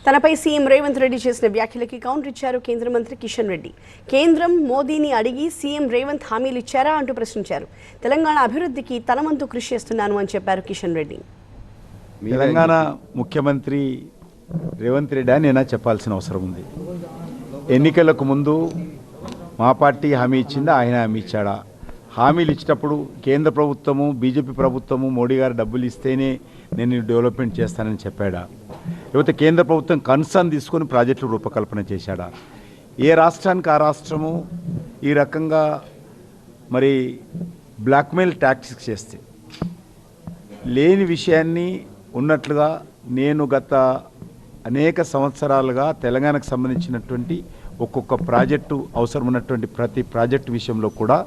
తనపై సీఎం రేవంత్ రెడ్డి చేసిన వ్యాఖ్యలకి కౌంటర్ ఇచ్చారు కేంద్ర మంత్రి కిషన్ రెడ్డి. కేంద్రం మోదీని అడిగి సీఎం రేవంత్ హామీలు ఇచ్చారా అంటూ ప్రశ్నించారు. తెలంగాణ అభివృద్ధికి తన వంతు కృషి చేస్తున్నాను అని చెప్పారు కిషన్ రెడ్డి. తెలంగాణ ముఖ్యమంత్రి రేవంత్ రెడ్డి అని నేను చెప్పాల్సిన అవసరం ఉంది. ఎన్నికలకు ముందు మా పార్టీ హామీ ఇచ్చిందా, ఆయన హామీ ఇచ్చాడా? హామీలు ఇచ్చేటప్పుడు కేంద్ర ప్రభుత్వము, బీజేపీ ప్రభుత్వము, మోడీ గారు డబ్బులు ఇస్తేనే నేను డెవలప్మెంట్ చేస్తానని చెప్పాడా? లేకపోతే కేంద్ర ప్రభుత్వం కన్సర్న్ తీసుకొని ప్రాజెక్టులు రూపకల్పన చేశాడా? ఏ రాష్ట్రానికి ఆ రాష్ట్రము ఈ రకంగా మరి బ్లాక్మెయిల్ టాక్టిక్స్ చేస్తే లేని విషయాన్ని ఉన్నట్లుగా నేను గత అనేక సంవత్సరాలుగా తెలంగాణకు సంబంధించినటువంటి ఒక్కొక్క ప్రాజెక్టు అవసరం ఉన్నటువంటి ప్రతి ప్రాజెక్టు విషయంలో కూడా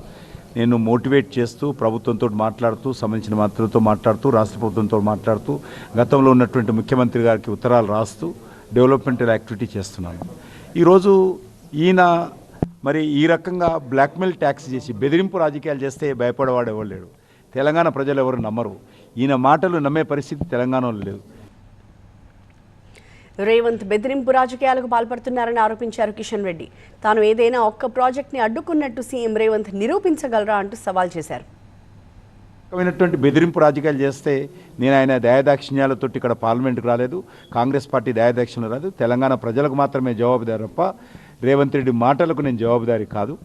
నేను మోటివేట్ చేస్తూ ప్రభుత్వంతో మాట్లాడుతూ, సంబంధించిన మంత్రులతో మాట్లాడుతూ, రాష్ట్ర ప్రభుత్వంతో మాట్లాడుతూ, గతంలో ఉన్నటువంటి ముఖ్యమంత్రి గారికి ఉత్తరాలు రాస్తూ డెవలప్మెంటల్ యాక్టివిటీ చేస్తున్నాను. ఈరోజు ఈయన మరి ఈ రకంగా బ్లాక్మెయిల్ ట్యాక్స్ చేసి బెదిరింపు రాజకీయాలు చేస్తే భయపడేవాడు ఎవరు లేడు. తెలంగాణ ప్రజలు ఎవరు నమ్మరు. ఈయన మాటలు నమ్మే పరిస్థితి తెలంగాణలో లేదు. రేవంత్ బెదిరింపు రాజకీయాలకు పాల్పడుతున్నారని ఆరోపించారు కిషన్ రెడ్డి. తాను ఏదైనా ఒక్క ప్రాజెక్ట్ని అడ్డుకున్నట్టు సీఎం రేవంత్ నిరూపించగలరా అంటూ సవాల్ చేశారు. బెదిరింపు రాజకీయాలు చేస్తే నేను ఆయన దయాదాక్షిణ్యాలతోటి ఇక్కడ పార్లమెంట్కి రాలేదు, కాంగ్రెస్ పార్టీ దయాదాక్షిణ్యం రాలేదు. తెలంగాణ ప్రజలకు మాత్రమే జవాబుదారి తప్ప రేవంత్ రెడ్డి మాటలకు నేను జవాబుదారి కాదు.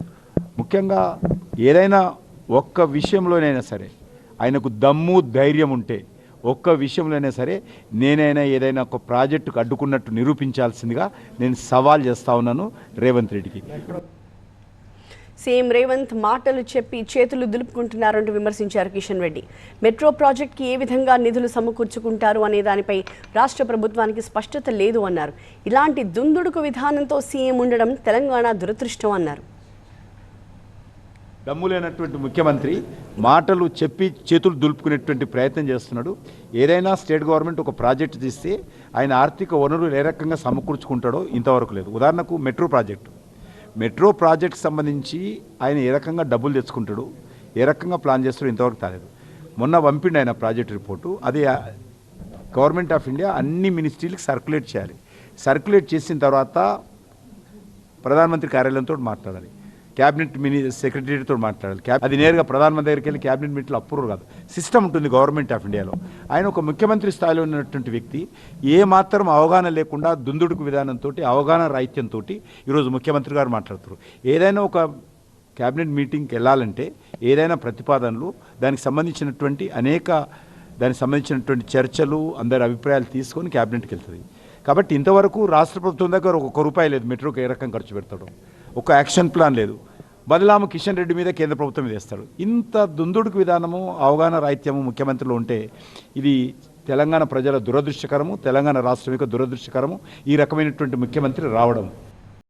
ముఖ్యంగా ఏదైనా ఒక్క విషయంలోనైనా సరే ఆయనకు దమ్ము, ధైర్యం ఉంటే ఒక్క విషయంలోనే సరే నేనైనా ఏదైనా ఒక ప్రాజెక్టుకు అడ్డుకున్నట్టు నిరూపించాల్సిందిగా నేను సవాల్ చేస్తా ఉన్నాను రేవంత్ రెడ్డికి. సీఎం రేవంత్ మాటలు చెప్పి చేతులు దులుపుకుంటున్నారంటూ విమర్శించారు కిషన్ రెడ్డి. మెట్రో ప్రాజెక్టుకి ఏ విధంగా నిధులు సమకూర్చుకుంటారు అనే దానిపై రాష్ట్ర ప్రభుత్వానికి స్పష్టత లేదు అన్నారు. ఇలాంటి దుందుడుకు విధానంతో సీఎం ఉండడం తెలంగాణ దురదృష్టం అన్నారు. దమ్ము లేనటువంటి ముఖ్యమంత్రి మాటలు చెప్పి చేతులు దులుపుకునేటువంటి ప్రయత్నం చేస్తున్నాడు. ఏదైనా స్టేట్ గవర్నమెంట్ ఒక ప్రాజెక్టు తీస్తే ఆయన ఆర్థిక వనరులు ఏ రకంగా సమకూర్చుకుంటాడో ఇంతవరకు లేదు. ఉదాహరణకు మెట్రో ప్రాజెక్ట్ సంబంధించి ఆయన ఏ రకంగా డబ్బులు తెచ్చుకుంటాడు, ఏ రకంగా ప్లాన్ చేస్తాడో ఇంతవరకు తెలియదు. మొన్న పంపిండి ఆయన ప్రాజెక్ట్ రిపోర్టు. అది గవర్నమెంట్ ఆఫ్ ఇండియా అన్ని మినిస్ట్రీలకు సర్క్యులేట్ చేయాలి. సర్క్యులేట్ చేసిన తర్వాత ప్రధానమంత్రి కార్యాలయంతో మాట్లాడాలి, క్యాబినెట్ సెక్రటరీతో మాట్లాడాలి. అది నేరుగా ప్రధానమంత్రి దగ్గరికి వెళ్ళి క్యాబినెట్ మీట్లో అప్రూవ్ కాదు. సిస్టమ్ ఉంటుంది గవర్నమెంట్ ఆఫ్ ఇండియాలో. ఆయన ఒక ముఖ్యమంత్రి స్థాయిలో ఉన్నటువంటి వ్యక్తి ఏ మాత్రం అవగాహన లేకుండా దుందుడుకు విధానంతో, అవగాహన రాహిత్యంతో ఈరోజు ముఖ్యమంత్రి గారు మాట్లాడుతారు. ఏదైనా ఒక క్యాబినెట్ మీటింగ్కి వెళ్ళాలంటే ఏదైనా ప్రతిపాదనలు, దానికి సంబంధించినటువంటి చర్చలు, అందరి అభిప్రాయాలు తీసుకొని క్యాబినెట్కి వెళ్తుంది. కాబట్టి ఇంతవరకు రాష్ట్ర ప్రభుత్వం దగ్గర ₹1 లేదు మెట్రోకి ఏ రకం ఖర్చు పెడతాడు. ఒక యాక్షన్ ప్లాన్ లేదు. బదలాము కిషన్ రెడ్డి మీద కేంద్ర ప్రభుత్వం మీద వేస్తాడు. ఇంత దుందుడుకు విధానము, అవగాహన రాహిత్యము ముఖ్యమంత్రిలో ఉంటే ఇది తెలంగాణ ప్రజల దురదృష్టకరము, తెలంగాణ రాష్ట్రం యొక్క దురదృష్టకరము. ఈ రకమైనటువంటి ముఖ్యమంత్రి రావడం